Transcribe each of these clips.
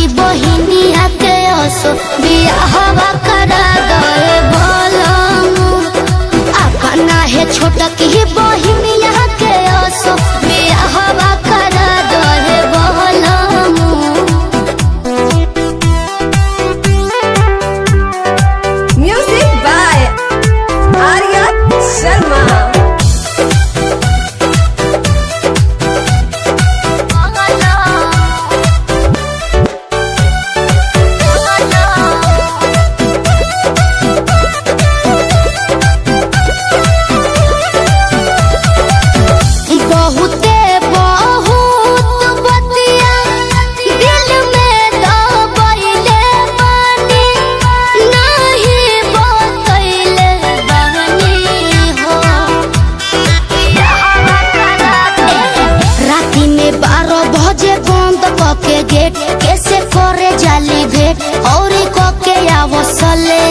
की बहिनिया के असो बियाहवा करा गए बोलमु। अपना है छोटा की बहिनिया के असो बियाहवा करा गए बोलमु। Music by Arya Sharma. गेट कैसे करे जाली भेट और को के आवसले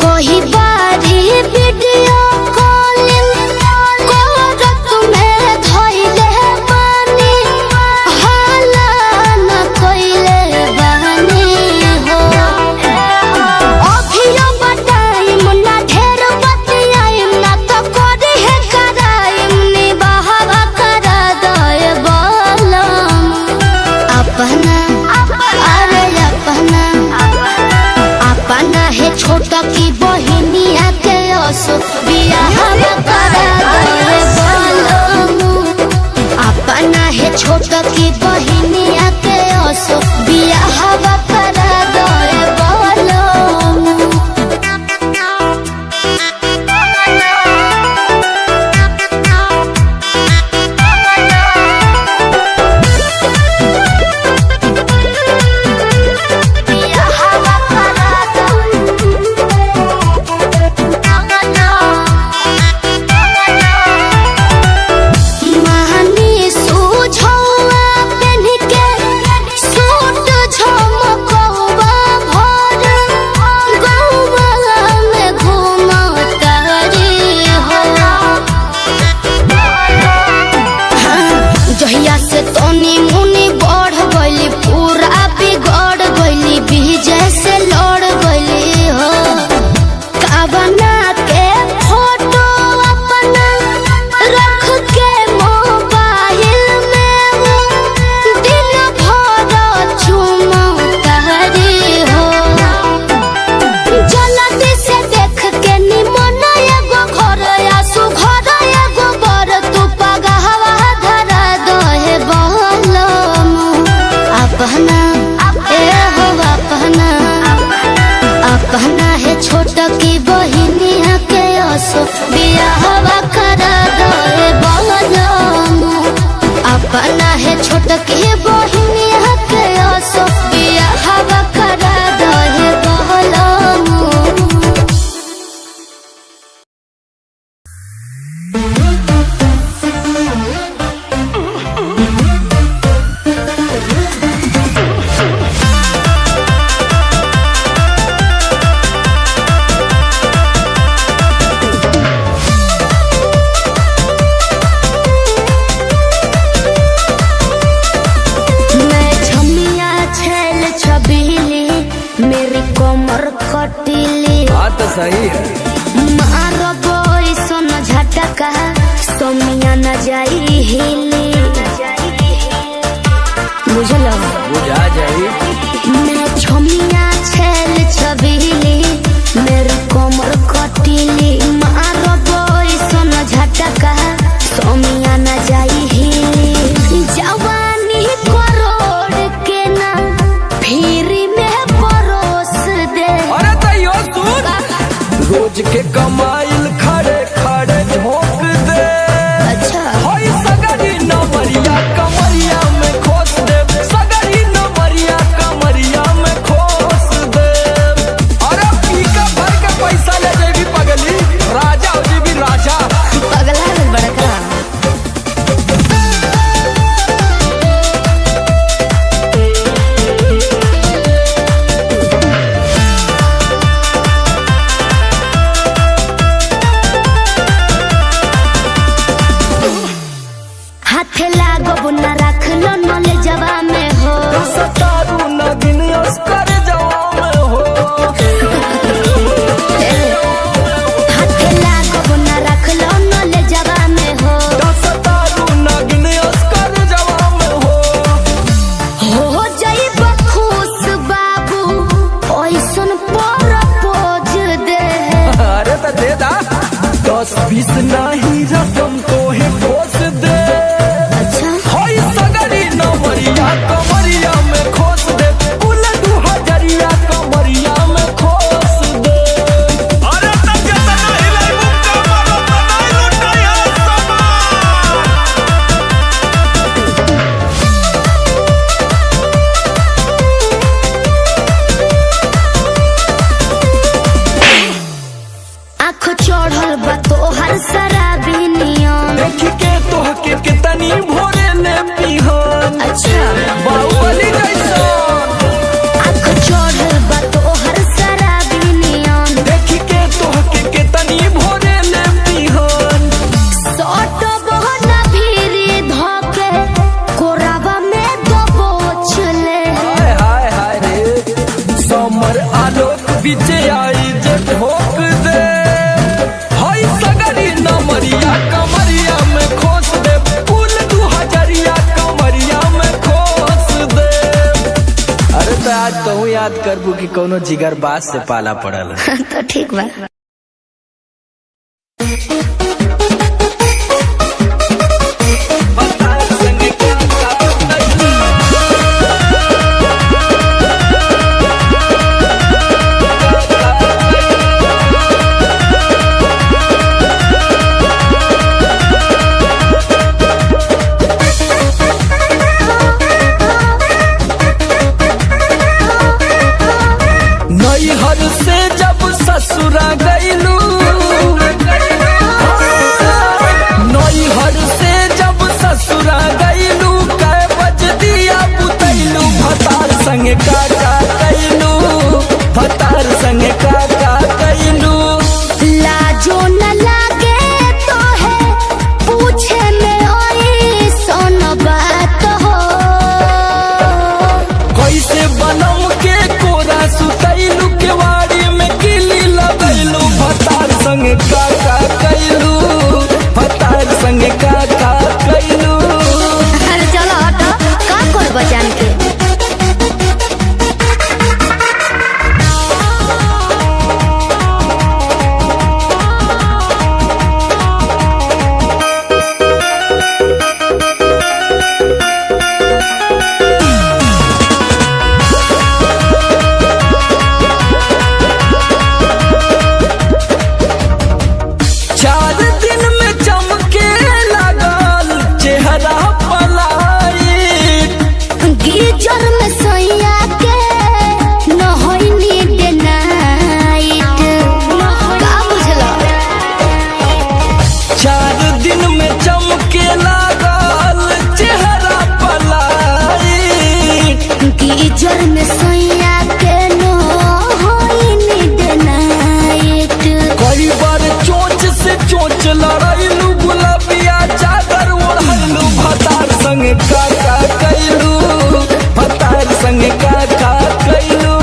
कोई बारी वीडियो कॉलिंग करत में धइले बानी हाला न कइले बानी हो। अभियो बताइम ना ढेर बतियाइम ना तो करे है कराइम नी बहावा करा दए बोलम। अपना अरे अपना है छोटा की बहिनिया के असो बियाहवा करा गए बोलमु। अपना है छोटा की बहिनिया के असो बियाहवा करा गए बोलमु। जहिया से तोनी मुनी बढ़ गइली पूरा बिगड़ गइली विजय से लड़ गइली हो। काबना के फोटो अपना रख के मोबाइल में दिन भर चुमकारी हो। जल्दी से देख के निमन एगो घर आसु घर एगो बर तू पगहवा धरा दहे बोलमु। अपना हो अपना है छोटा की बहिनिया के असो बियाहवा करा दहे बोलमु। अपना है छोटा की बहिनिया के असो बियाहवा करा दहे बोलमु। मैं छमिया छैल छबीली मेरी कमर कटीली बात सही है। मारो बोई सोन झटका सोमिया न जाई हिली बुझलो बुझा जाई। मैं छमिया छैल छबीली मेरी कमर कटीली मारो बोई सोन झटका सोमिया न जाई हिली। जवानी करोड़ के ना फिरी में परोस दे। अरे तैयो सुन रोज के कमाइल खड़े खड़े झोंक दे। अच्छा होई सगरी नमरिया कमरिया में खोस दे। सगरी नमरिया 10-20 नहीं रकम तो है खोस दे। अच्छा होई सगरी नमरिया कमरिया में खोस दे, कुल 2000 कमरिया में खोस दे। अरे तब जतना हिलाई मुक्का मारो तनाई लुटाया आँख चढ़ल बा तोहर शराबी नियम। देख के तोहके कितनी भोरे ले पिहन, अच्छा बाहुबली जैसा। आँख चढ़ल बा तोहर शराबी नियम। देख के तोहके कितनी भोरे ले पिहन। सट बहना भीरी धके कोराबा में दबोच ले। हाय हाय हाय रे समर आलोक बीचे आई जे ठोक दे। हाय सगरी नमरिया कमरिया में खोस दे, कुल 2000 कमरिया में खोस दे। अरे तो आज कहूँ याद करबू कि कोनो जिगर बास से पाला पड़ल। तो ठीक बा। नैहर से जब ससुरा गईलू, नैहर से जब ससुरा गईलू, कै बज दिया बुतैलू, भतार संगे काका कैलू, भतार संगे काका कैलू। लाजो न लागे तो है पूछे में ओई सोन बात हो। कैसे बनम के कोरा सुतैलू, केवाड़ी में किली लगैलू, भतार संगे काका कैलू, भतार संगे काका कैलू। अरे चलो हटो, का कर बजान के। चार दिन में चमके लगल चेहरा पलायिट, गीजर में सोया के नहइनी डे नाइट। का बुझलो? 4 दिन में चमके लगल चेहरा पलायिट। गीजर में सोया के नहइनी डे नाइट। कई बार चोंच से चोंच लड़ैलू, गुलाबिया चादर ओढ़ैलू, भतार संगे काका कैलू, भतार संगे काका कैलू।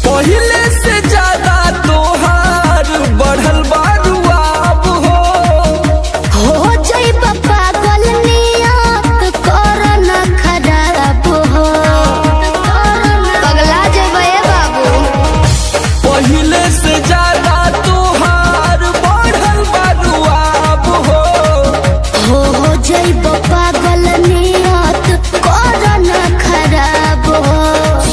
पहिले से ज्यादा तोहार बढ़ल बारुआब हो। हो जाइब पागल नियत कर न खराब हो। पगला जाइब ए बाबू। पहिले से ज्यादा तोहार बढ़ल बारुआब हो। हो जाइब पागल नियत कर न खराब हो।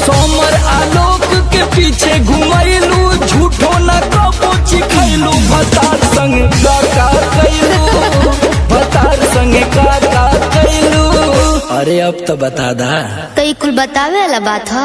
समर आलोक के पीछे घुमैलू, झूठो न कबो चिखैलू, भतार संगे काका कैलू, भतार संगे काका कैलू। अरे अब तो बता दा। तो ई कुल बतावे वाला बात ह।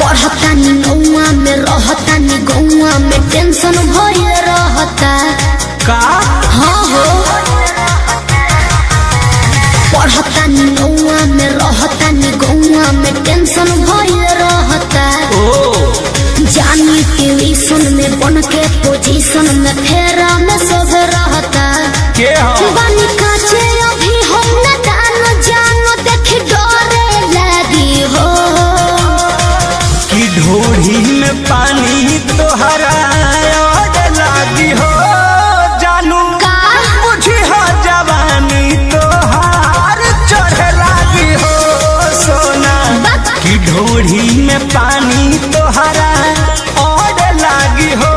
पढ़तानी गौआ में रहतानी गौआ में टेंशन भइल रहता। का हाँ हो पढ़ता नी नौआ में रहता नी गौआ में टेंशन भइल रहता जानी ट्यूशन में बन के पोजीशन में फेरा में सब रहता के बानी काचे अभी हम न जानो देख डरे लगी हो कि ढोढ़ी में पानी तोहरा लागी हो जानू का मुझे हो जवानी तोहार चढ़े लागी हो सोना कि ढोढ़ी में पानी तोहरा और लागी हो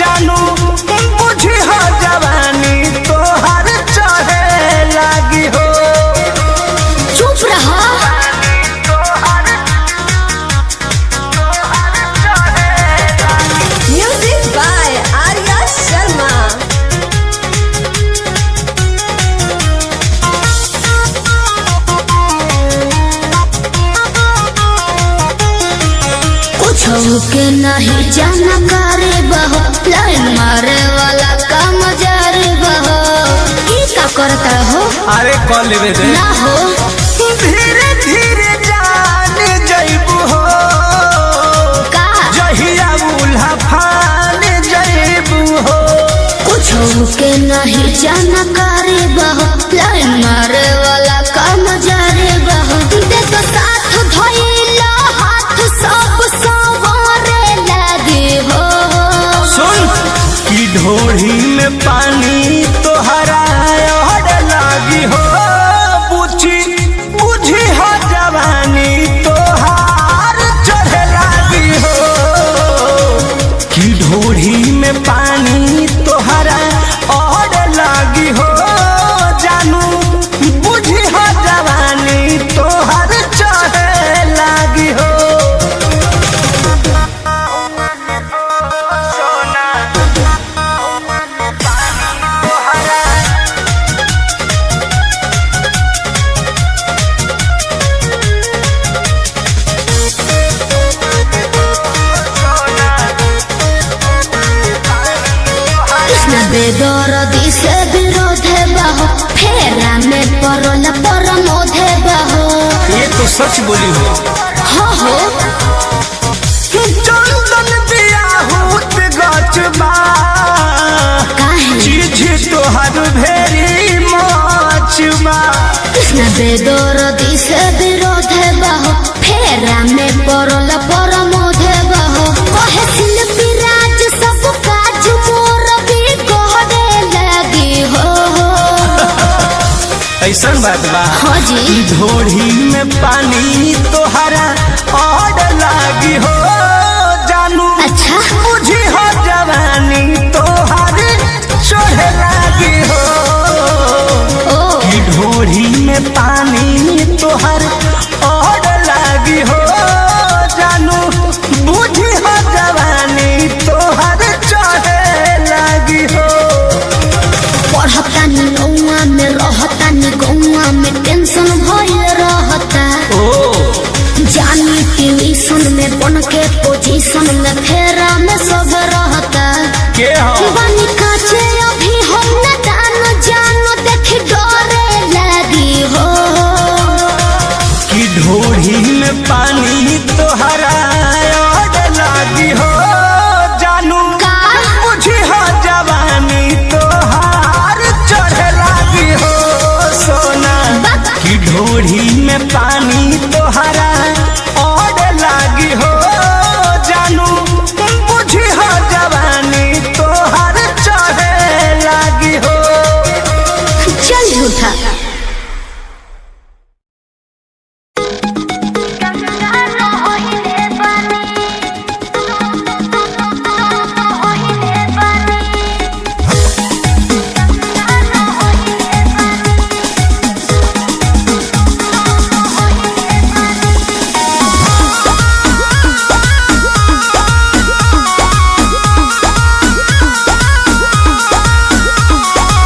जानू मुझे हो जवानी तोहार चढ़े लागी हो चुप रहा म्यूजिक बाय आर्या शर्मा। कुछ के नहीं जानकारी बहो लाइन मारे वाला काम जारी बहो की का करता हो अरे कॉल लेवे दे ना हो धीरे धीरे जान जइबू हो का जहिया उल्हा फान जइबू हो कुछ के नहीं जानकारी बहो लाइन मारे वाला काम जारी बहो देख साथ धइला हाथ सब सवारे लगे हो सुन कि ढोढ़ी में पानी तोहरा और लागी हो बुझी हो जवानी तोहार चढ़े लागी हो कि ढोढ़ी में पानी तोहरा और लागी हो जानू बुझी हो जवानी तोहार चढ़े लागी हो कृष्ण बेदरदी से विरोध बहो फेरा में परल परमोध बहो ये तो सच बोली हो हो चंदन बियाहूत गचबा काहे चीज तोहर भेरी मचबा कृष्ण बेदरदी से विरोध बहो फेरा में परल परमोध बहो कहे शिल्पी राज सब काज मोर भी कहरे लगी हो ऐसा बात बा हाँ जी ढोढ़ी में पानी तोहरा और लागी हो जानू अच्छा बुझी हो जवानी तोहर चढ़े लागी हो ओ कि ढोढ़ी में पानी तोहर और लागी हो जानू बुझी हो जवानी तोहर चढ़े लागी हो पढ़ता नी नौआ में रहता नी गौआ में टेंशन भइल रहता जानी ट्यूशन में बन के पोजीशन में फेरा में सब रहता के बानी काचे अभी हम न जानो देख डरे लगी हो कि ढोढ़ी में पानी तोहरा और लागी हो जानू का मुझे हो जवानी तोहार चढ़े लागी हो सोना कि ढोढ़ी में पानी तोहरा और लागी हो जानू मुझे हो जवानी तोहार चढ़े लागी हो चल झूठा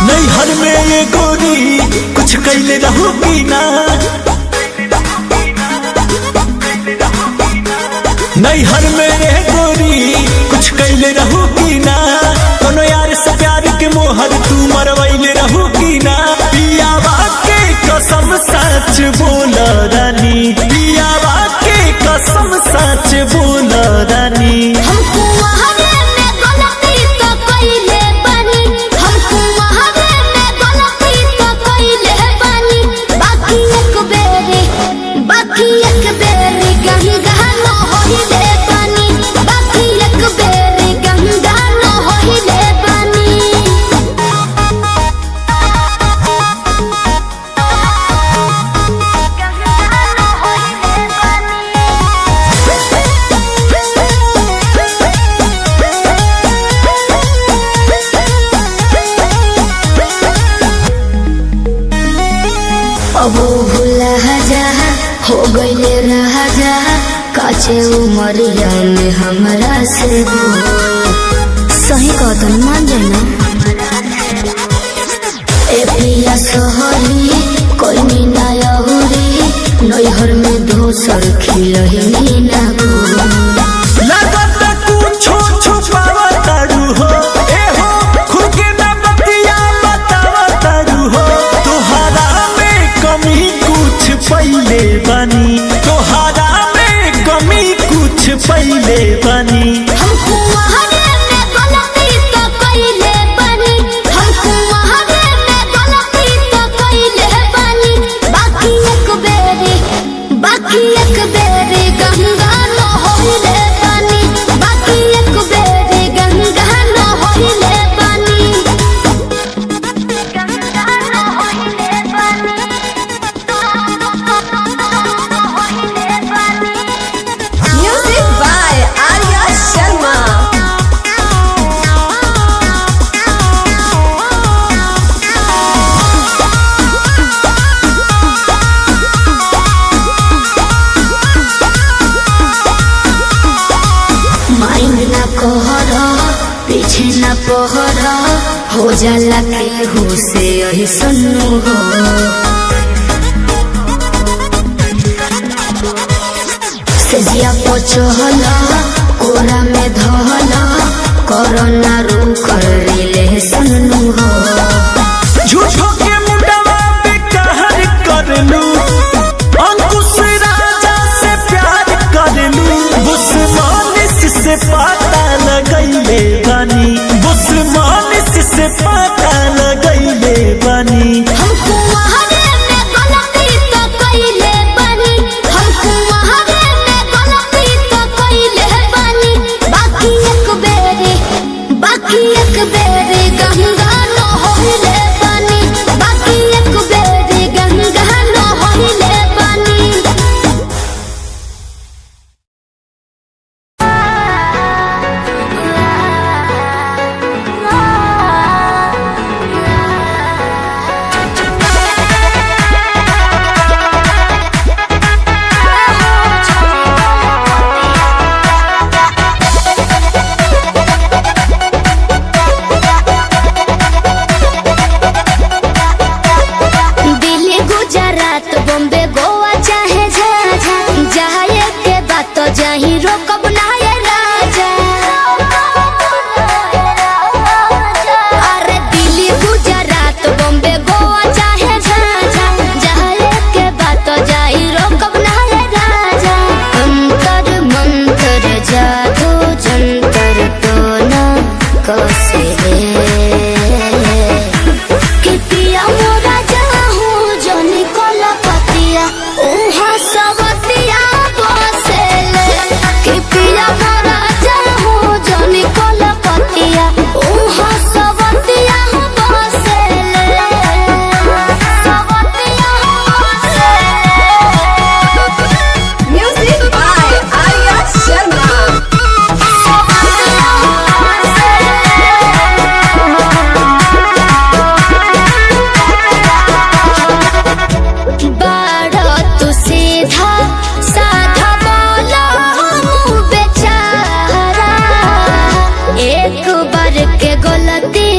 नैहर में ये गोरी कुछ कैले रहोगी ना नैहर में ये गोरी कुछ कैले रहोगी ना कोनो यार से प्यार के मोहर तू मरवैले रहोगी ना पियावा के कसम हो गईले राजा काचे उमरिया में हमरा से सही कदम मान जाना ए पिया सोहरी कोई मीना यहुरी नैहर में दोसर खिलही ना लगत कुछो छुपावा तारू हो ए हो खुद के ना बतिया बतावा तारू हो तोहरा में कमी कुछ पहिले बनी तोहरा में कमी कुछ पहिले बनी हमको वहाने में गलती तो कइले बानी हमको वहाने में गलती तो कइले बानी बाकी एक बेरी गंगा न होइले बानी बाकी एक बेरी गंगा न होइले बानी गंगा न होइले बानी होइले बानी Music by Arya Sharma. Mind ना कहरा पीछे ना पहरा हो जाला केहू से यही सुनू हो सेजिया पचहला कोरा में धहला कोरोना रू कर ले सुनू हो झूठो के मुंडवा पे कहर करलू अंकुश राजा से प्यार करलू बुस्मानिस से पता लगैले बनी बुस्मानिस से पता लगैले बनी हमको वहाने में गलती तो कइले बानी हमको वहाने में गलती तो कइले बानी बाकी एक बेरी गंगा न होइले बानी बाकी एक बेरी गंगा न होइले बानी दिल्ली गुजरात बॉम्बे गोवा चाहे झाझा जाए के बात तो जाही रोकब ना ये राजा अरे दिल्ली गुजरात बॉम्बे गोवा चाहे झाझा जाए के बात तो जाही रोकब ना ये राजा अंतर मंतर जादू जंतर तो ना कसे कि पिया मोरा जाहू जनी कोला पतिया उहा सबतिया बसेले कि पिया मोरा जाहू जनी कोला पतिया उहा सबतिया बसेले सबतिया बसेले Music by Arya Sharma. सबतिया बसेले बाड़ा तू सीधा साधा बोला मुँह बेचारा एक बार के गलती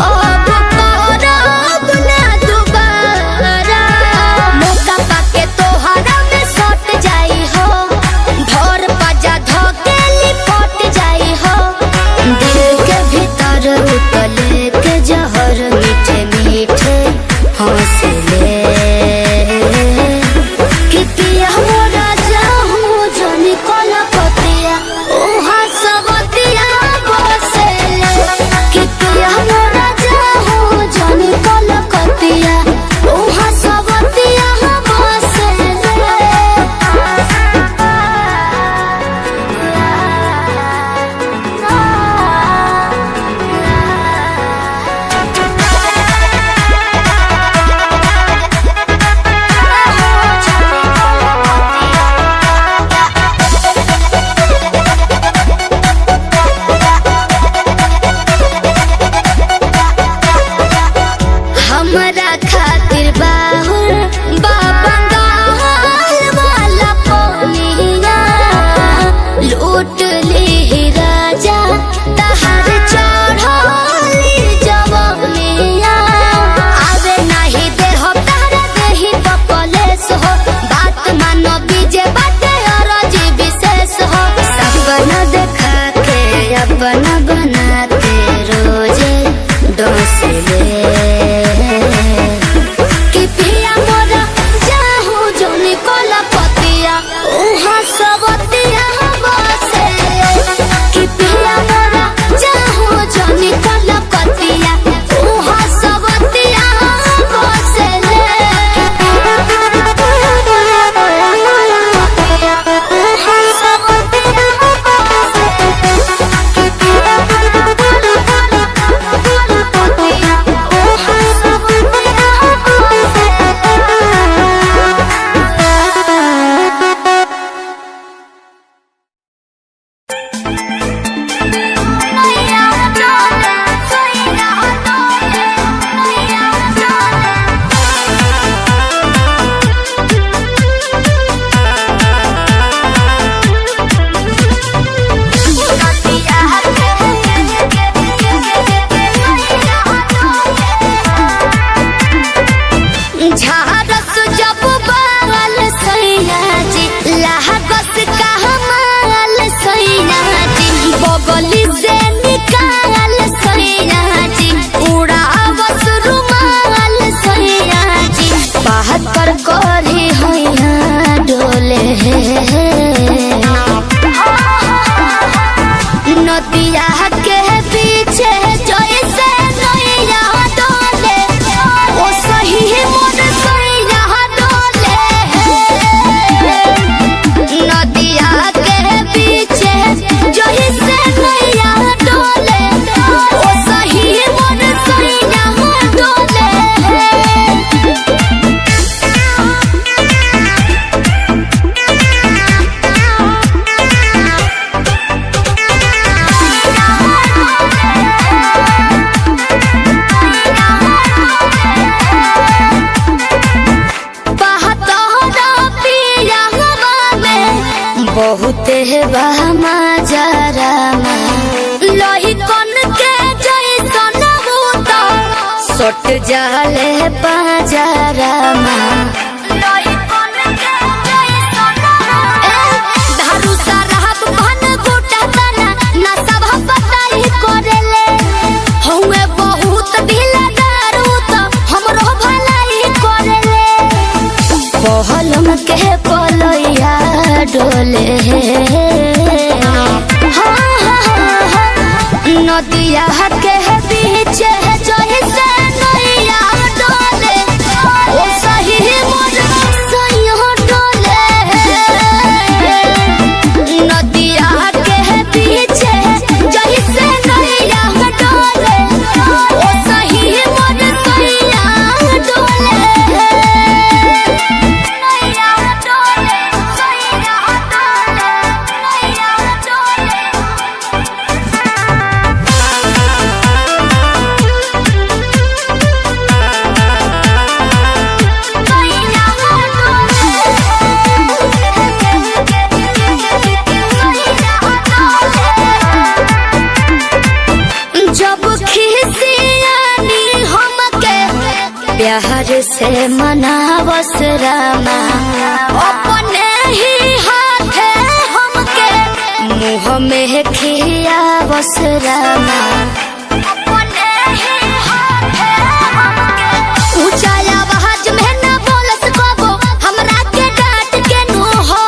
अब करब ना दोबारा मौका पाके तोहरा में सट जाई हो भर पाजा धके लिपट जाई हो दिल के भीतर उतले के जहर मीठे मीठे हौसले कि पिया मोरा जाहू जनी कोला पतिया उहा सबतिया बसेले कि पिया मोरा जाहू बहमा जरामा लोही कन के जैसन बूता सट जाले पाजरामा लोही कन के जैसन धारू साराब भन गोटा तना ना सब बताई करेले हउए बहुत ढीला दारू तो हमरो भलाई करेले पहलम के पलैया डोले नदिया के बीच जैसे नैया डोले ओ सही मोर सैया डोले नदिया के बीच जैसे नैया डोले ओ सही मोर सैया डोले नैया डोले सैया डोले नैया डोले जब खिसियानी हमके प्यार से मनावस रामा अपने ही हाथे हमके मुँह में खियावस रामा अपने ही हाथे हमके ऊंचा आवाज में न बोलस कबो हमरा के डांट के नु हो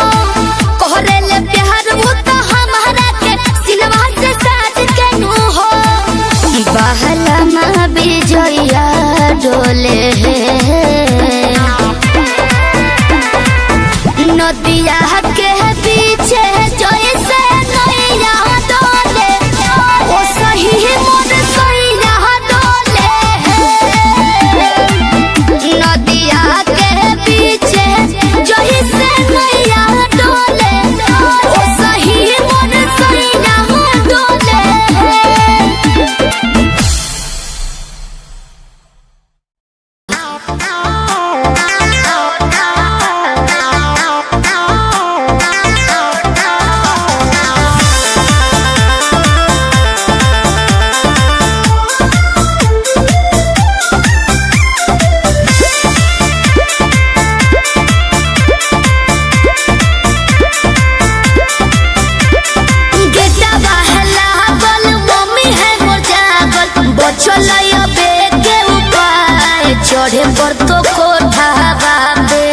कोहरेले प्यार वो तो हमरा के सिनवा से साथ के नु हो बहला माँ बिजया डोले नदिया के पीछे जैसे नैया डोले ओ सही मोर सैया डोले नदिया के पीछे जैसे नैया डोले ओ सही मोर सैया डोले गेटा बहला बल मम्मी है मोर जागल बचलय बेग के ऊपर चढ़े पर तो कोठा बाबे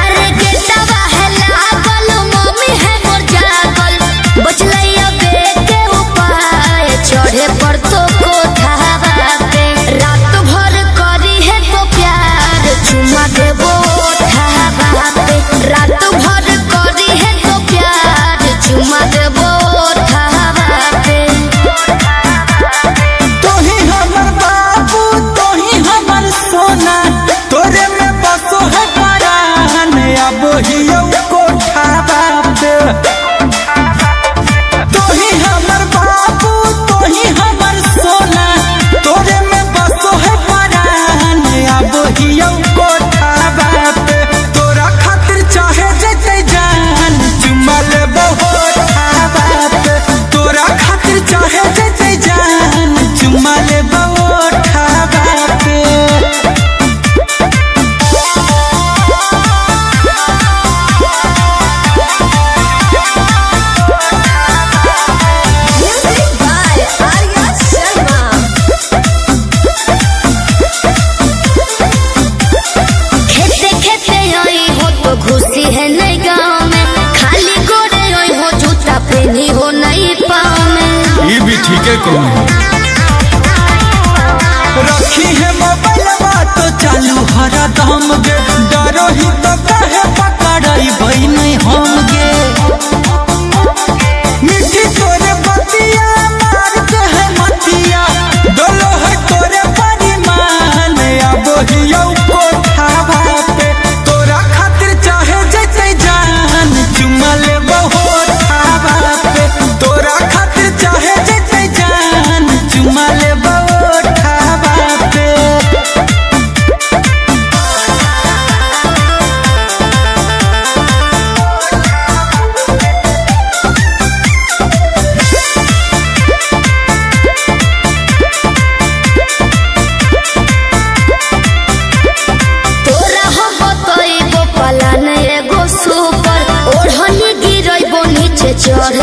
अरे गेटा बहला बल मम्मी है मोर जागल बचलय बेग के ऊपर चढ़े पर तो कोठा बाबे रात भर करी है तो प्यार चुमा देबो ओठा बाबे रात भर करी है तो प्यार चुमा देबो ओठा बाबे तोही हमर बाबू तोही हमर सोना तोरे में बसो है परान अब हियो कोठा बाप तोही हमर बाबू तोही हमर सोना तोरे में बसो है परान अब हियो कोठा बाप तोरा खातिर चाहे जते जान चुमा लेबो होठा बाप तोरा खातिर चाहे जते जान चुमा लेबो होठा बाप Music by Arya Sharma. खेते खेते आई हो तो घुसी है नई गाँव में खाली गोरे आई हो जूता पहनी हो नई पाँव में ये भी ठीक है कहूँ रखी है मोबाइलवा तो चालू हरा दम गे डरो ही तो कहे पकड़ाई भई नहीं हम गे मिठी तोरे बतिया मार के है मतिया डोलो है तोरे परिमान अब हियो कोठा बाप तोरा खातिर चाहे जते जान चुमा लेबो होठा बाप तोरा खातिर चाहे जते जान चुमा लेबो होठा बाप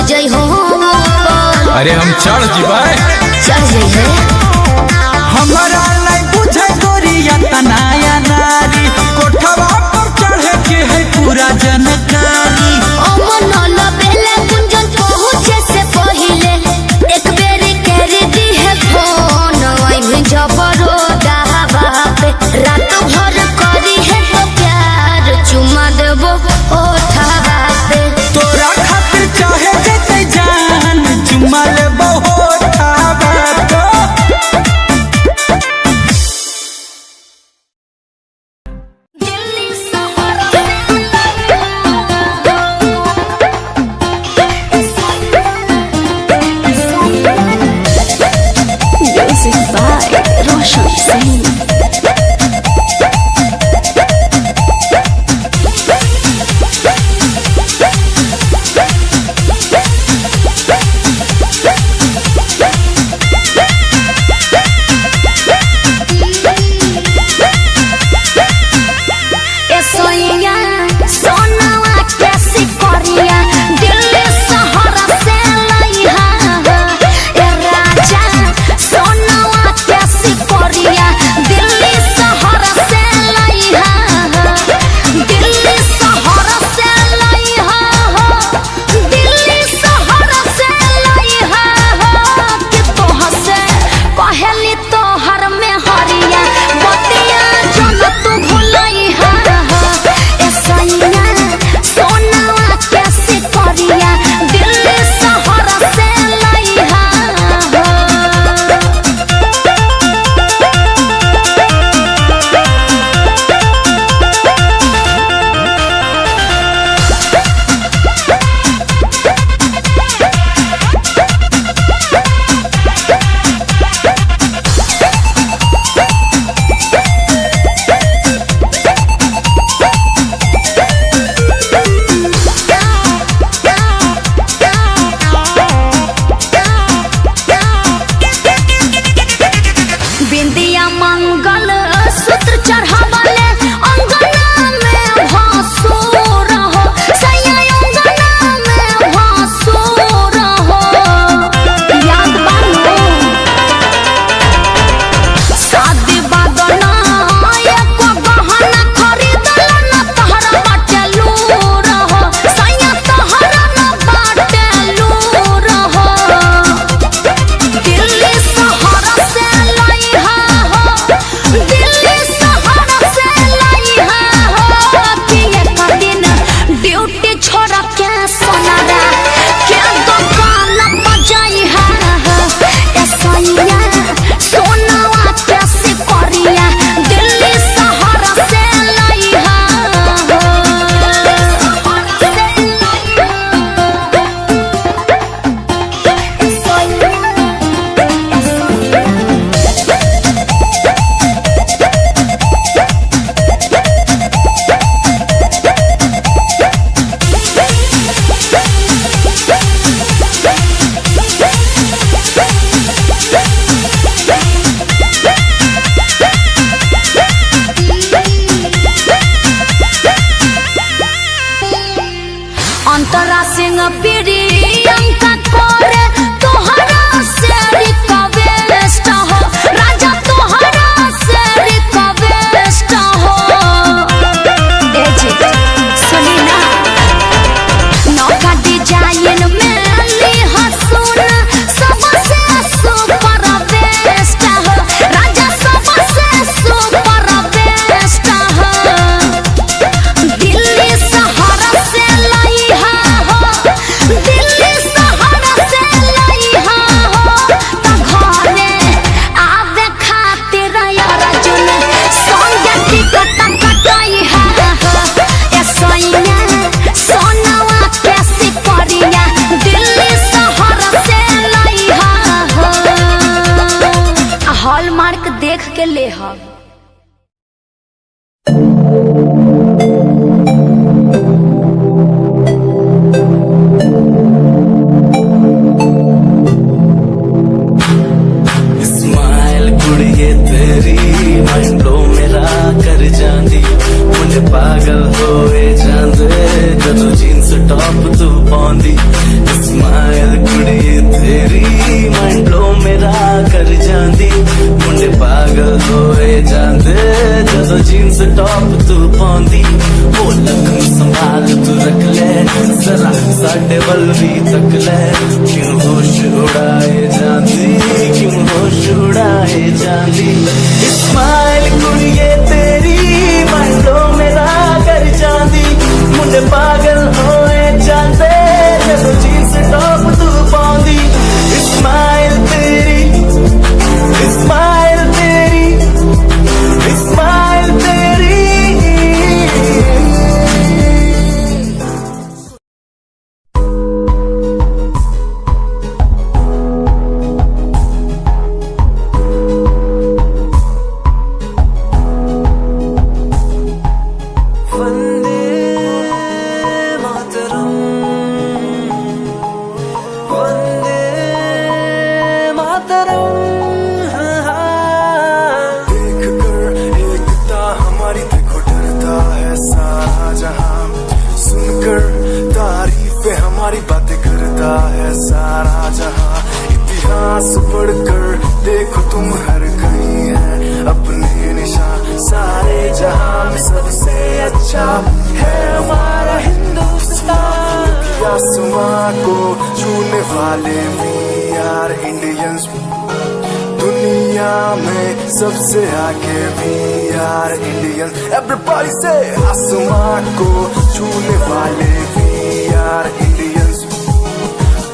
जाइ हो ऊपर। अरे हम चढ़ जीवा चढ़ जाइ है हमारा लाई बुझे गोरिया तनाया नारी कोठवा पर चढ़े के है पूरा जनकारी। अमन बेले गुंजन पहुँचे से पहिले एक बेर कर दी है फोन। आई जबरो दावा पे रात भर करी है तो प्यार चुमा देबो ओठा पे। तोरा खातिर चाहे देते जान चुमा ले बहुत तो दिल्ली शहर म्यूजिक बाय रोशन सिंह। देख के ले हम। स्माइल कुड़िए तेरी माइंड ब्लो मेरा कर जांदी मुझे पागल होए जांदे जदों जीन्स टॉप तू पाउंदी। स्माइल तेरी माइंड ब्लो मेरा कर जांदी मुंडे पागल होए जांदे जदों जीन्स टॉप तू पाउंदी वो लखन संभाल तू रख ले जरा साडे वल भी तक ले क्यों होश उड़ाए जांदी क्यों होश उड़ाए जांदी स्माइल कुड़िए तेरी माइंड ब्लो मेरा कर जांदी मुंडे पागल होए जांदे जदों जीन्स टॉप तू पाउंदी स्माइल तेरी स्माइल तेरी स्माइल तेरी वंदे मातरम वंदे मातरम देख कर एकता हमारी देखो डरता है सारा जहां सुनकर तारीफें हमारी बातें करता है सारा जहां इतिहास पढ़कर देखो तुम हर कहीं है अपने निशान सारे जहां में सबसे अच्छा है हमारा हिंदुस्तान आसमां को छूने वाले वी आर इंडियंस दुनिया में सबसे आगे वी आर इंडियंस एवरीबॉडी से आसमां को छूने वाले वी आर इंडियंस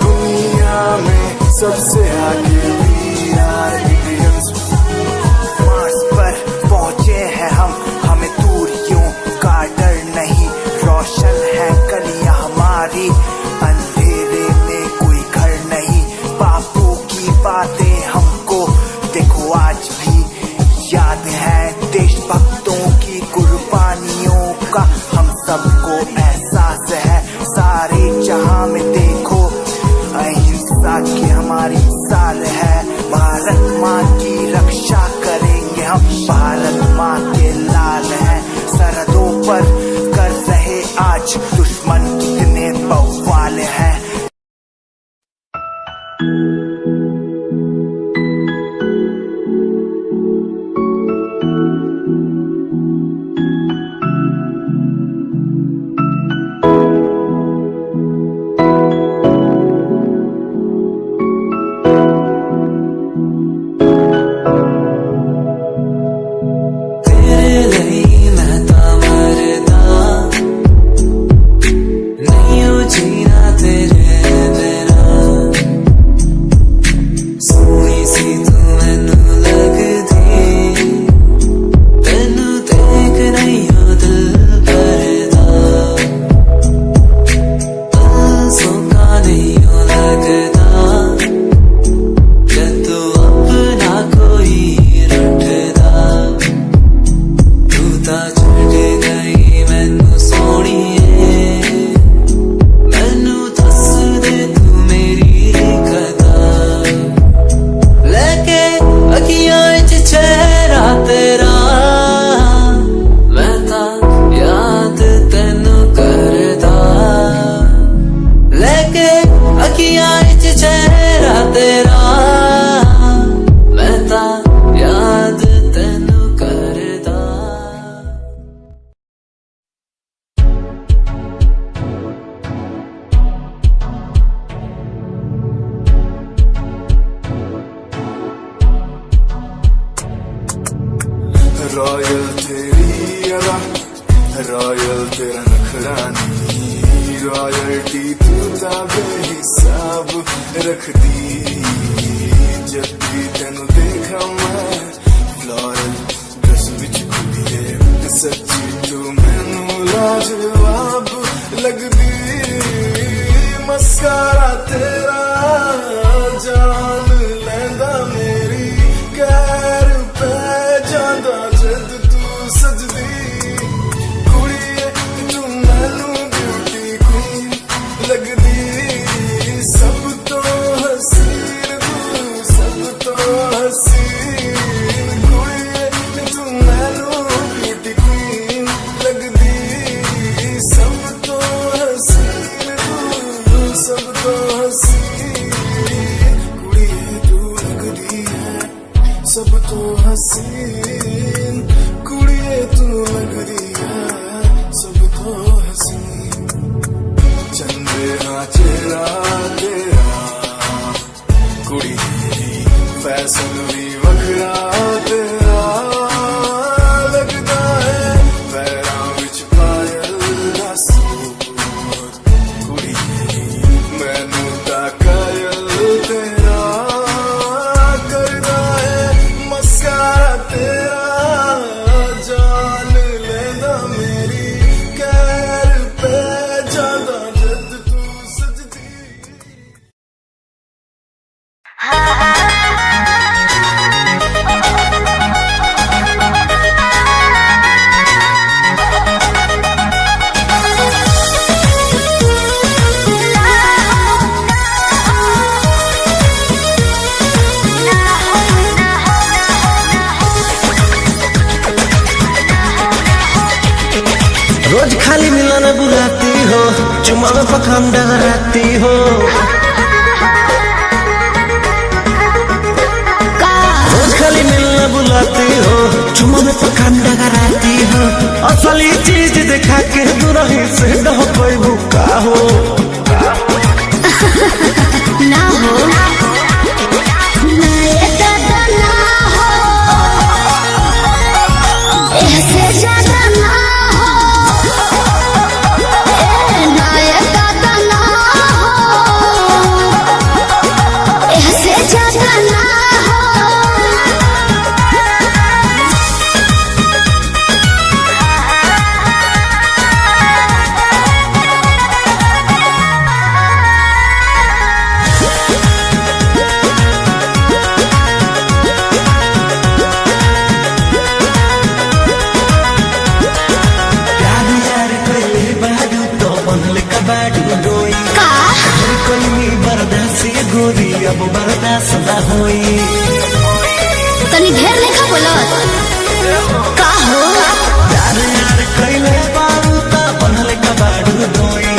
दुनिया में सबसे आगे वी आर इंडियंस मार्स पर पहुंचे हैं हम हमें दूरियों का डर नहीं रोशन है गलियां हमारी अंधेरे में कोई घर नहीं बापू की बातें हमको देखो आज भी याद है देशभक्तों की कुर्बानियों का हम सबको एहसास है सारे जहां में देखो अहिंसा की हमारी साल है भारत माँ की रक्षा करेंगे हम भारत माँ के लाल हैं सरहदों पर कर रहे आज दुश्मन कितने बवाल हैं रॉयल तेरी अदा रॉयल तेरा नखरानी रॉयल्टी तू बेहिसाब रख दी जब भी तेनू देखा मैं फ्लोरल ड्रेस विच कुड़िए सच्ची तू मैनू लाजवाब लगदी मस्कारा तेरा जान लैंदा मेरी कैर पे जांदा जद तू सजदी कुड़िए तू मैनू ब्यूटी क्वीन लगदी सब तो हसीन तू सब तो हसीन कुड़िए तू मैनू ब्यूटी क्वीन लगदी सब तो हसीन तू सब तो हसीन तो हसीन कुड़िए तू लग रही है सब तो हसीन चंद्रा चेहरा तेरा कुड़ी फैशन भी वखरा तेरा लगता है पैरां विच पायल दा सूर कुड़ी मैनू ता कायल तेरा करदा है मस्कारा तेरा जान लेदा मेरी कैर पे ज्यादा जद तू सजदी रोज खाली मिलन बुलाती हो चुमा में पखान डगराती हो रोज खाली मिलन बुलाती हो चुमा में पखान डगराती हो असली चीज दिखा के दुरही से डह कोई भूखा हो ना हो ना ये दादा ना हो ऐसे ज्यादा ना हो ना ये दादा ना हो ऐसे ज्यादा ना हो प्यार यार कोई बाडू तो बनल कबाडू डोई का कोई नी बर्दाश्त ये गोरी अब बर्दाश्त ना होई तनी ढेर लेखा बोलत का हो प्यार यार कइले बारू ता बनल कबाडू डोई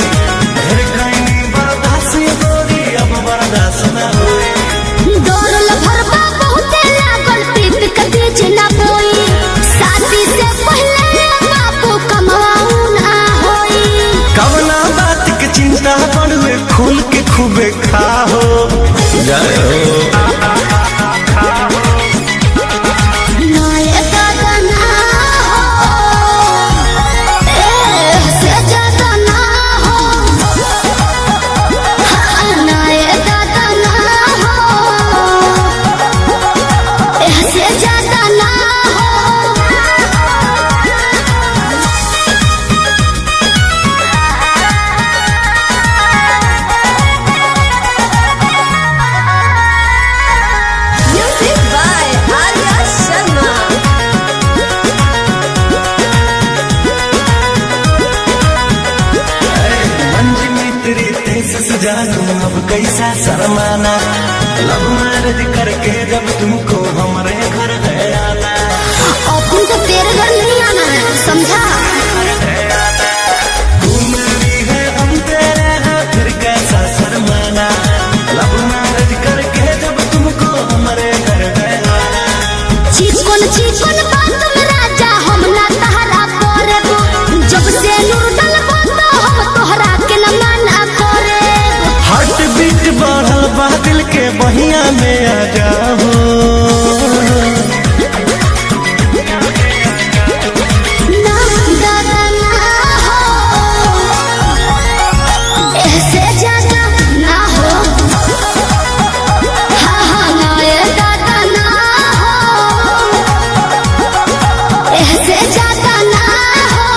ढेर कइनी बर्दाश्त ये गोरी अब बर्दाश्त ना होई दौड़ल भरबा बहुते लागल पीप के बीच ना बोई शादी से पहले बापू कमाऊ ना होई कवना बात के चिंता बड़ुए खुल के खूबे खाहो जय हो ना ये दादा ना हो ऐसे ज्यादा ना हो हाँ, ना ये दादा ना हो ऐसे ज्यादा ना हो Music by Arya Sharma. मंजी मित्री तेज सजा दूं अब कैसा शर्माना लव मैरिज करके जब तुमको हमारे घर है आना अपन तो तेरे घर नहीं आना है समझा तू मेरी है हम तेरे हैं फिर कैसा शर्माना लव मैरिज करके जब तुमको हमारे घर है आना चिकन बात में राजा हम ना तहरा करेबो जब से नूर डलबो तो हम तोहरा के न माना करेबो हार्ट बीट बढ़ल बा दिल के बहिया में आ जाओ ना दादा ना हो ऐसे ज्यादा ना हो हाँ हाँ ना ये दादा ना हो ऐसे ज्यादा ना हो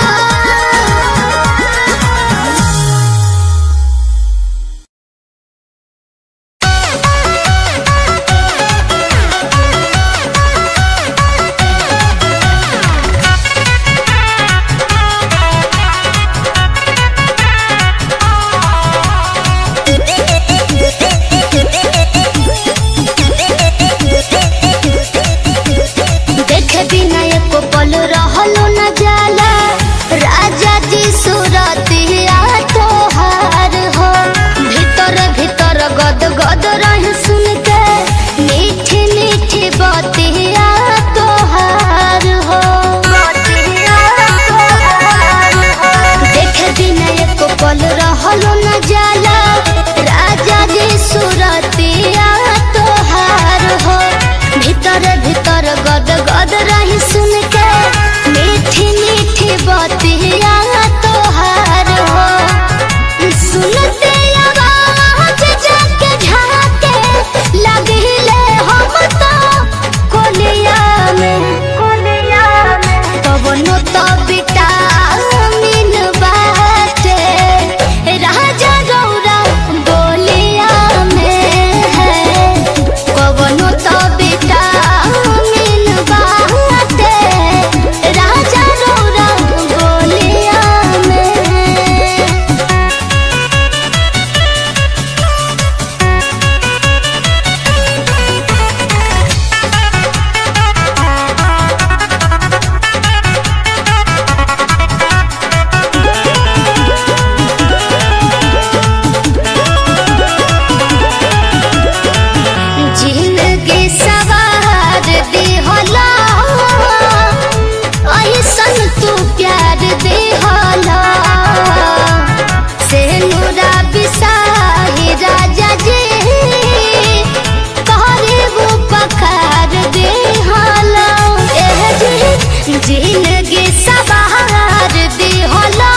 जिंदगी सवार दी होला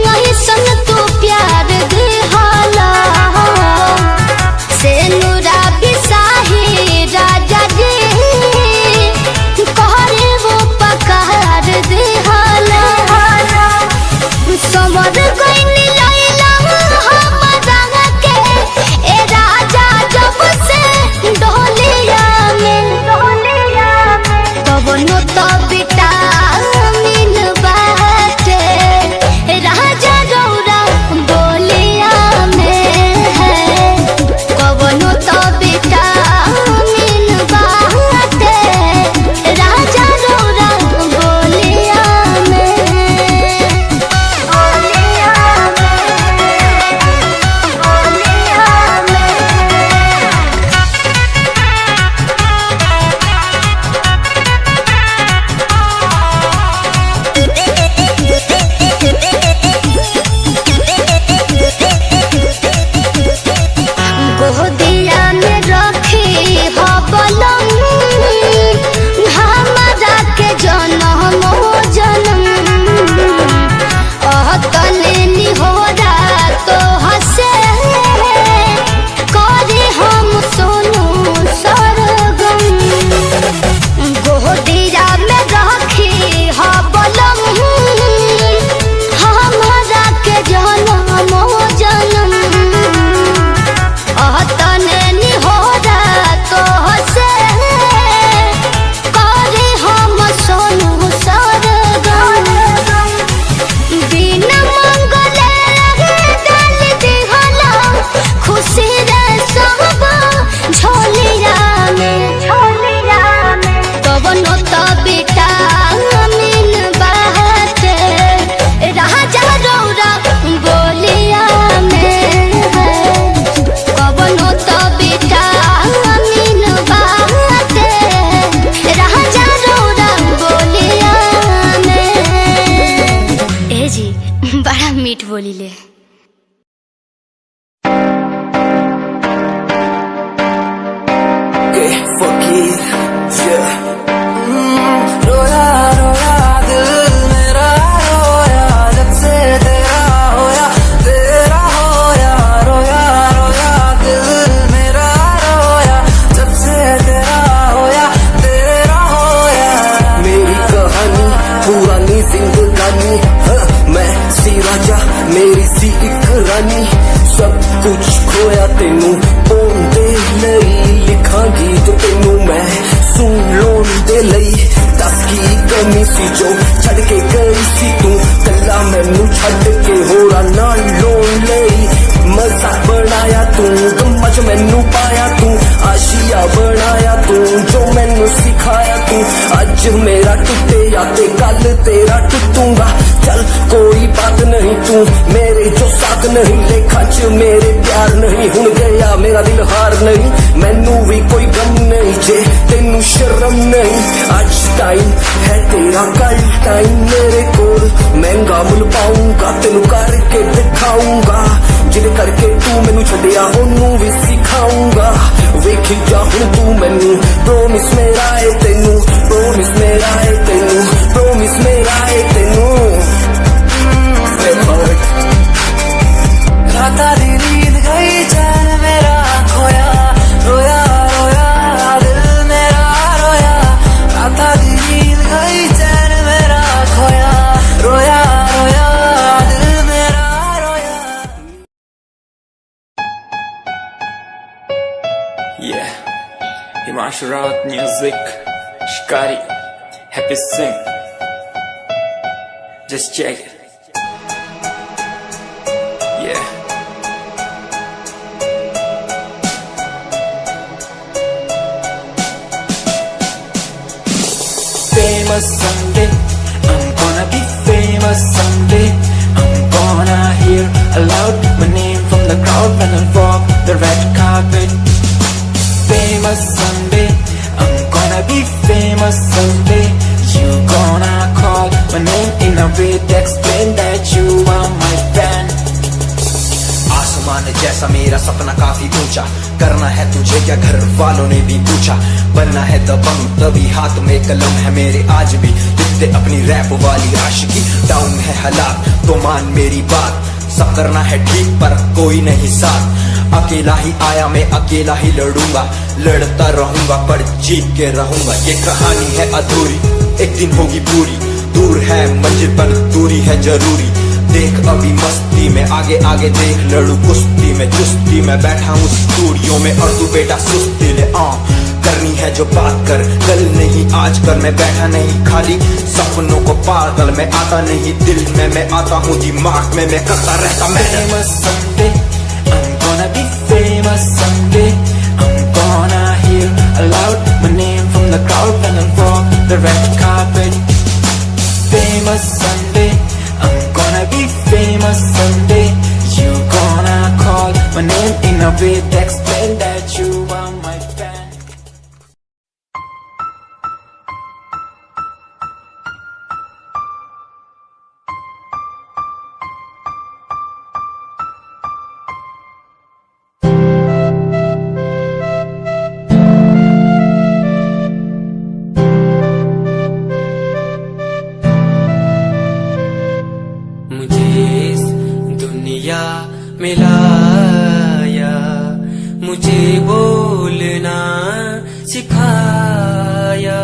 नहीं सन तू प्यार दी होला से नुरा बिसाही राजा जी कहरे वो पकार दी होला समर गईनी लैला हमरा के ए राजा जब से डोलिया में कवनो तो विटामिन बाटे राजा रौरा बोलिया में है कवनो तो विटामिन बाटे राजा रौरा बोलिया में गोदिया में रखी हो बलम हमारा के जन्म जन्म तलेनी हो तो हसे करे हम सोनू सरगम गोदिया में रखी हो बलम हमारा के जन्म जन्म तने हो तो हसे करे हम सोनू सरगम बिना मंगले दल दिहला खुशी रे सब झोलिया में कवनो तो विटामिन बाटे राजा रौरा बोलिया में है कवनो तो विटामिन बाटे राजा रौरा बोलिया में ए जी बड़ा मीठ बोलिले के फकीर रोया रोया दिल मेरा रोया जब से तेरा होया रोया रोया दिल मेरा रोया जब से तेरा होया मेरी कहानी पुरानी जिंदगानी मैं सी राजा मेरी सी एक रानी सब कुछ खोया तेनू पोंदे नहीं लिखांगी तो तेनू मैं सुन लोन दे लई दस की कमी सी जो छड़ के गई सी तू कला मैनू छड़ के होरा नाल लोन लई मजाक बनाया तू गम्मा च मैनू पाया तू आशिया बनाया तू जो मैनू सिखाया तू अज मेरा टुटे या ते कल तेरा टुटूंगा चल कोई बात नहीं तू मेरे जो साथ नहीं लेखा च मेरे प्यार नहीं हुन गया मेरा दिल हार नहीं मैनू भी कोई गम नहीं जे तेनू शर्म नहीं आज टाइम है तेरा कल टाइम मेरे कोल महंगा मुल पाऊंगा तेनू करके दिखाऊंगा जिद करके तू मैनू छड़िया ओनू भी सिखाऊंगा वेखी जा हुन तू मैनू प्रोमिस मेरा है तेनू प्रोमिस मेरा है तेनू प्रोमिस मेरा है तेनू राता दी नींद गई चैन मेरा खोया रोया रोया दिल मेरा रोया राता दी नींद गई चैन मेरा खोया रोया रोया दिल मेरा रोया Yeah, Himanshu Rawat music, Shikari, Happy Singh. Just check it. Yeah. Famous someday, I'm gonna be famous someday. I'm gonna hear aloud my name from the crowd when I walk the red carpet. Famous someday, I'm gonna be famous someday. You gonna call my name in a way to explain that you are my fan. आसमान जैसा मेरा सपना काफी ऊंचा। करना है तुझे क्या घर वालों ने भी पूछा। बनना है दबंग तभी हाथ में कलम है मेरे आज भी लिखते अपनी रैप वाली आशिकी। डाउन है हालात तो मान मेरी बात, सब करना है ठीक पर कोई नहीं साथ। अकेला ही आया मैं अकेला ही लड़ूंगा, लड़ता रहूंगा पर जीत के रहूंगा। ये कहानी है अधूरी एक दिन होगी पूरी, दूर है मंजिल पर दूरी है जरूरी। देख अभी मस्ती में आगे आगे देख, लड़ू कुश्ती में चुस्ती में बैठा हूँ स्टूडियो में और तू बेटा सुस्ती ले। करनी है जो बात कर कल नहीं आज कर, मैं बैठा नहीं खाली सपनों को पागल मैं आता नहीं दिल में मैं आता हूँ दिमाग में मैं करता रहता मेहनत। I'm gonna be famous someday. I'm gonna hear aloud my name from the crowd when I walk the red carpet. Famous someday. I'm gonna be famous someday. You gonna call my name in a way that explain that you are my fan. मिलाया मुझे बोलना सिखाया,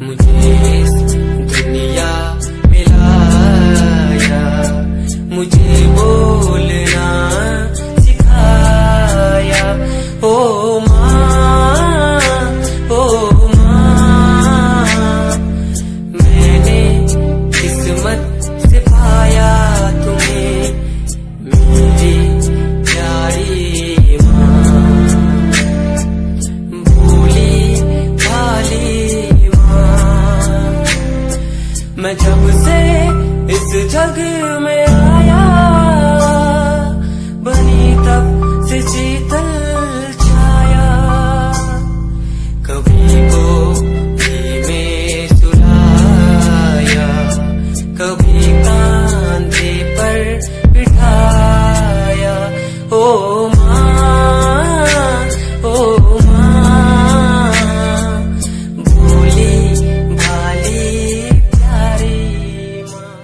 मुझे इस दुनिया मिलाया मुझे बोलना सिखाया। ओ माँ मैंने किस्मत से पाया तुम्हें मेरी प्यारी माँ, भोली भाली माँ। मैं जब से इस जग में आया बनी तब से शीतल छाया, कभी गोदी में सुलाया कभी कांधे पर बिठाया। ओ माँ भोली भाली प्यारी माँ।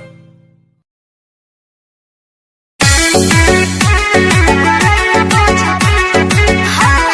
हाँ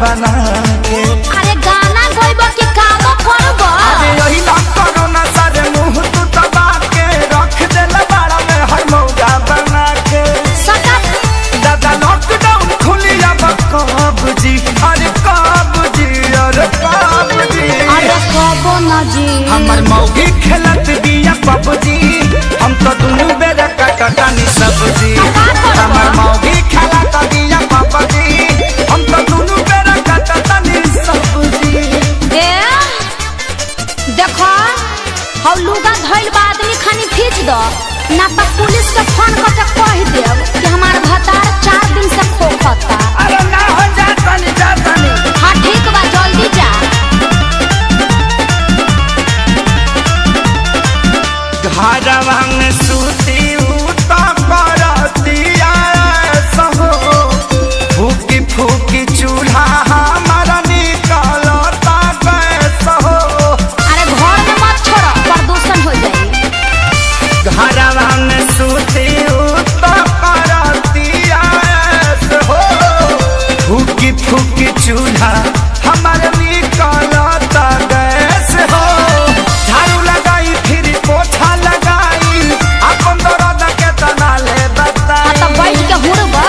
बना के। अरे गाना गइब कि काम करब? अरे यही ना करो ना सारे मुंह तू दबा के रख देला बाड़ा में हर मौका बना के। सका दादा लॉकडाउन खुली अब कब जी, अरे कब जी, अरे कब जी। अरे कबो न जी हमर मौगी खेलत बिया पबजी, हम तो दुनू बेरा कटटानी सब्जी। हमर मौगी खेलत बिया पबजी, हम तो दुनू बेरा कटटानी सब्जी। ए देखो हौ लुगा धइल बा आदमी खानी खींच दो ना तो पुलिस के फोन करके कह देब कि हमार भतार 4 दिन से खोखता। अरे ना हो जातनी जातनी। हाँ ठीक बा जल्दी जा। घरवा में सूती उता करतिया सहो, फूकी फूकी चूल्हा हमारा निकलता गैस हो। अरे घर में मत छोड़ो प्रदूषण हो जाई। घरवा में सूती उता करतिया सहो, फूकी फूकी चूल्हा हमारा निकलता गैस हो। झाड़ू लगाई फिर पोछा लगाई, अपन दर्द के तना ले बता। हाँ तो बैठ के हुड़बा।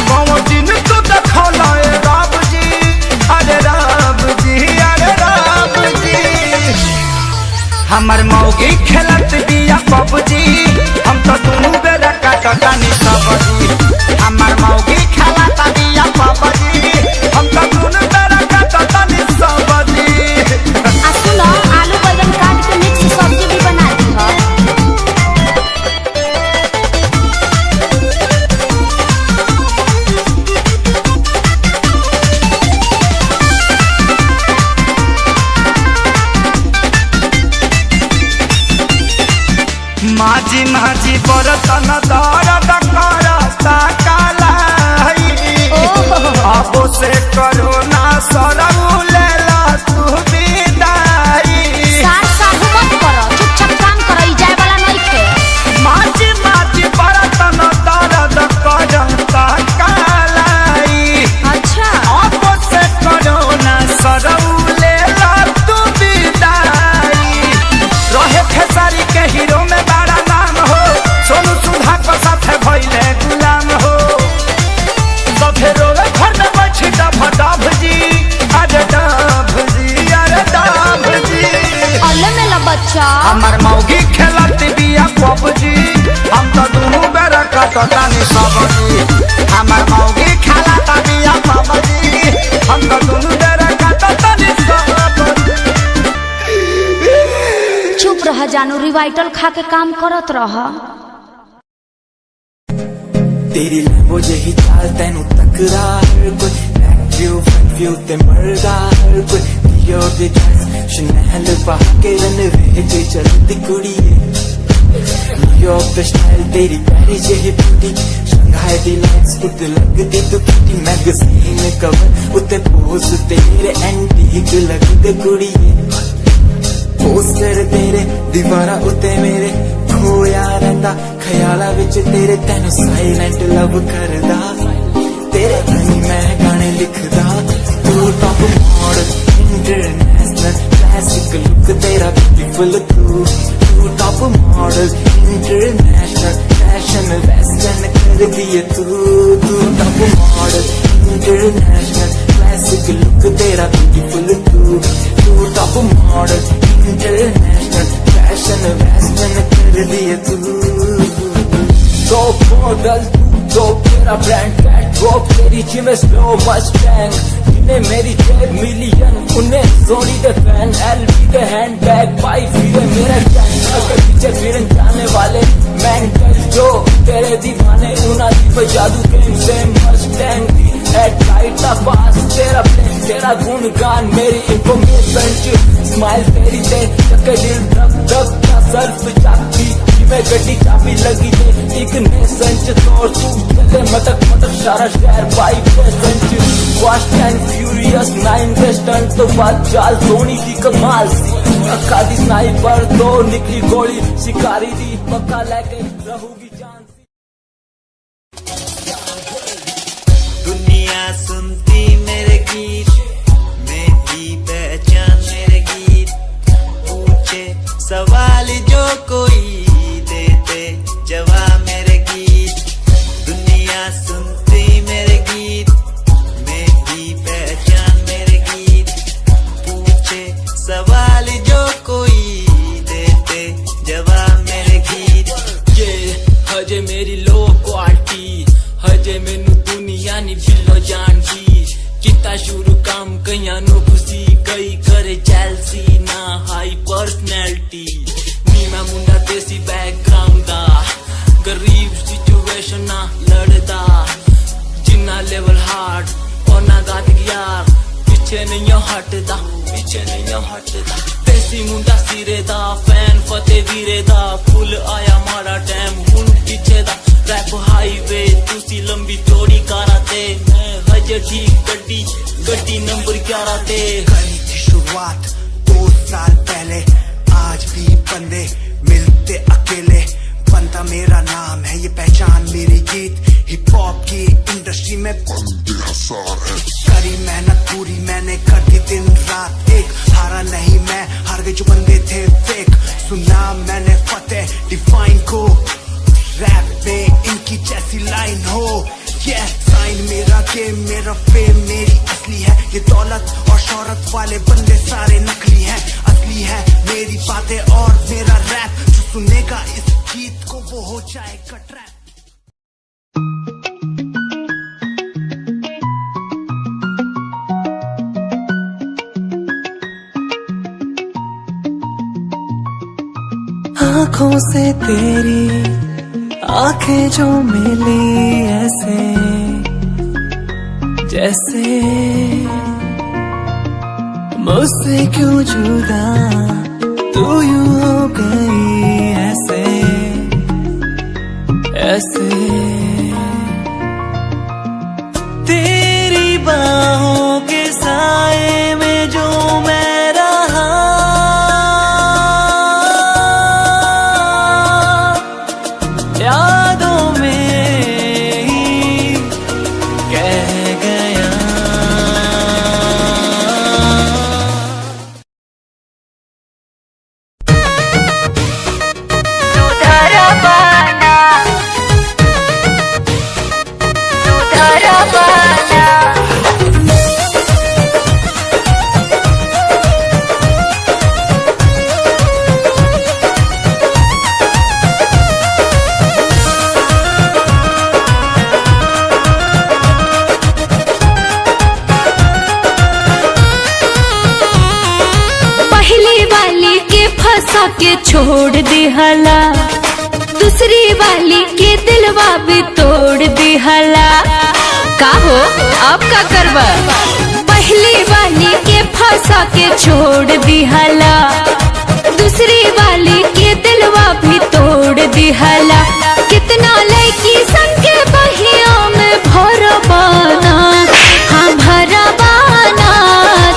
बाबू दिन तू देखो लाए राम जी, अरे राम जी, अरे राम जी। हमर मौगी खेलत बिया पबजी, हम तो दुनू बेरा कटटानी सब्जी। हमर मौगी खेलत बिया पबजी, हम तो दुनू बेरा कटटानी सब्जी। आ सुनो आलू बैंगन काट के मिक्स सब्जी भी बना दी हो। माझी माझी बरतन दर्द करता कालाई, अब से करो ना सरऊ लेला तू विदाई। सार साहू मत करो चुपचाप काम करो ई जाए वाला नहीं थे। माझी माझी बरतन दर्द करता कालाई, अच्छा अब से करो ना सरऊ लेला तू विदाई। रहे खेसारी के हीरो में बड़ा नाम हो, सोनू सुधा को साथे भइले गुलाम हो। सभे रोवे घर में बैठी डभ जी, अरे डभ जी, अरे डभ जी। अल्ले मेला बच्चा हमर मौगी खेलत बिया पबजी, हम तो दुनू बेरा कटटानी सब्जी। हमर मौगी खेलत बिया पबजी, हम तो दुनू बेरा कटटानी सब्जी। चुप रह जानू रिवाइटल खा के काम करत रह। तेरी लंबो जही चाल तेनू तकरा हर कोई, बैक व्यू फ्रंट व्यू ते मरदा हर कोई। दियो दे ड्रेस शनैल पा के रनवे ते चलदी कुड़ीए। न्यूयॉर्क दा स्टाइल तेरी प्यारी जही ब्यूटी, शंघाई दी लाइट्स उते लगदी तो किटी। मैगजीन कवर उते पोज तेरे एंटीक लगदे कुड़ीए। पोस्टर तेरे दीवारा उते मेरे खोया रंदा, ख्याला विच तेरे तेनू साइलेंट लव करदा। तेरे बनी मैं गाने लिखदा, तू top model international classic look तेरा ब्यूटीफुल। तू top model international fashion western कर दिए तू। Top model international classic look तेरा ब्यूटीफुल। तू top model international fashion western कर दिए तू। तो मॉडल तो तेरा ब्रांड कैट वॉक, तेरी जिम स्लो मस्टैंग। जिन्हें मेरी 1 मिलियन उन्हें सोनी दे फैन। एलवी दे हैंड बैग पाई फिर मेरा कैंटर के पीछे फिर जाने वाले मेंटल जो तेरे दीवाने। उना दी जादू गेम से मस्टैंग दी एट लाइट दा पास। तेरा प्लेन तेरा गुणगान मेरी इंफॉर्मेशन। स्माइल तेरी दे चक्के दिल धक धक का सर्फ जाती। मैं गड्डी चाबी लगी दे एक ने संच तौर तू चले मटक मटक सारा शहर बाइक पे संच। फास्ट एंड फ्यूरियस 9 वेस्टर्न तो बात चाल धोनी की कमाल सी। अक्का दी स्नाइपर तो निकली गोली शिकारी दी पक्का लेके रहूगी जान सी। दुनिया सुनती मेरे गीत, जानो खुशी कई करे जेलसी ना हाई पर्सनैलिटी नी मैं मुंडा देसी बैकग्राउंड दा गरीब सिचुएशन ना लड़दा जिन्ना लेवल हार्ड और ना गात यार पीछे नहीं हटदा देसी मुंडा सिरे दा फैन फतेह वीरे दा फुल आया मारा टाइम हुन पीछे दा रैप हाईवे तुसी लंबी चौड़ी कारा ते मैं हजे ठीक गड्डी नंबर 11 ते करी थी शुरुआत 2 साल पहले आज भी बंदे मिलते अकेले बनता मेरा नाम है ये पहचान मेरी गीत हिप हॉप की इंडस्ट्री में करी मेहनत पूरी मैंने कर दी दिन रात एक हारा नहीं मैं हार गए जो बंदे थे फेक सुना मैंने फतेह डिफाइन को रैप में इनकी जैसी लाइन हो ये साइन मेरा गेम मेरा फेम मेरी असली है ये दौलत और शोहरत वाले बंदे सारे नकली हैं असली है मेरी बातें और मेरा रैप जो सुनेगा इस गीत को वो हो जाएगा ट्रैप। आँखों से तेरी आंखें जो मिली ऐसे जैसे मुझसे क्यों जुदा तू यूं हो गई ऐसे तेरी बाहों के साए में जो मैं रहा यादों में ही कह गया के छोड़ दिहला दूसरी वाली के दिलवा भी तोड़ दिहला का हो अब का करवा पहली वाली के फंसा के छोड़ दिहला दूसरी वाली के दिलवा भी तोड़ दिहला कितना लड़की संग के बहिया में भरवाना हाँ भरवाना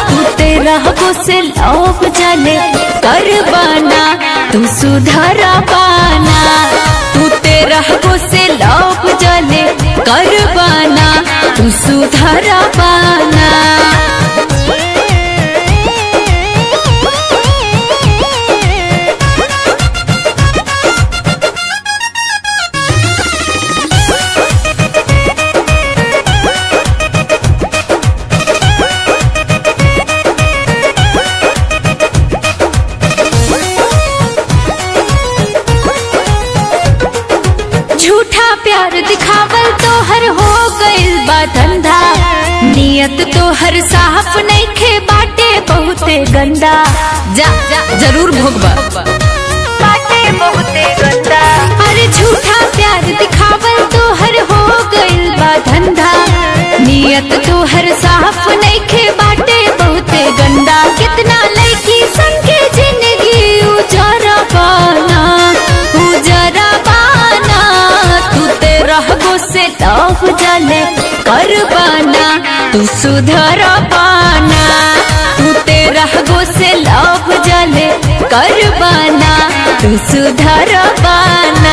तू तेरा से लौट जले करवाना तू सुधरा पाना तू तेरा से लौट जले करवाना तू सुधरा पाना प्यार दिखावल तो हर हो गइल बा धंधा नियत तो हर साफ नहीं खे बाटे बहुते गंदा जा जरूर भोगबा बाटे बहुते गंदा अरे झूठा प्यार दिखावल तो हर हो गइल बा धंधा नियत तो हर साफ नहीं खे बाटे बहुते गंदा कितना लड़की संग के जिंदगी उजारा पाना रहगो से लौट जले करवाना तू सुधर पाना तू तेरा गो से लौट जले करवाना तू सुधर पाना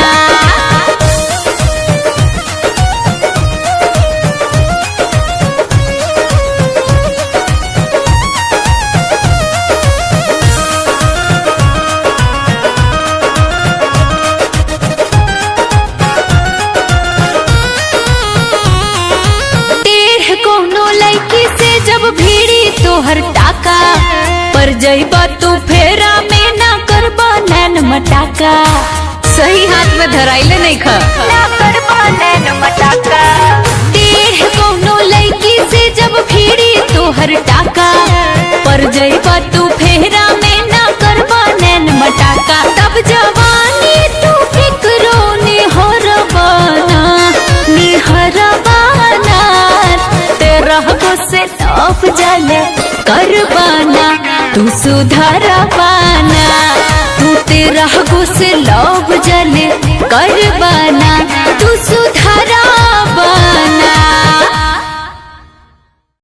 जब भीड़ी तोहर टाका पर जइबा तू फेरा में ना करबा नैन मटाका सही हाथ में धराइले नहीं खा ना करबा नैन मटाका टेढ़ कोनो लड़की से जब भीड़ी तो तोहर टाका पर जइबा तू फेरा में ना करबा नैन मटाका तब जवानी तू फिक्रो निहरबाना तेरा गुस्से लौफ जले करबाना तू सुधारबाना तू तेरा गुस्से लौफ जले करबाना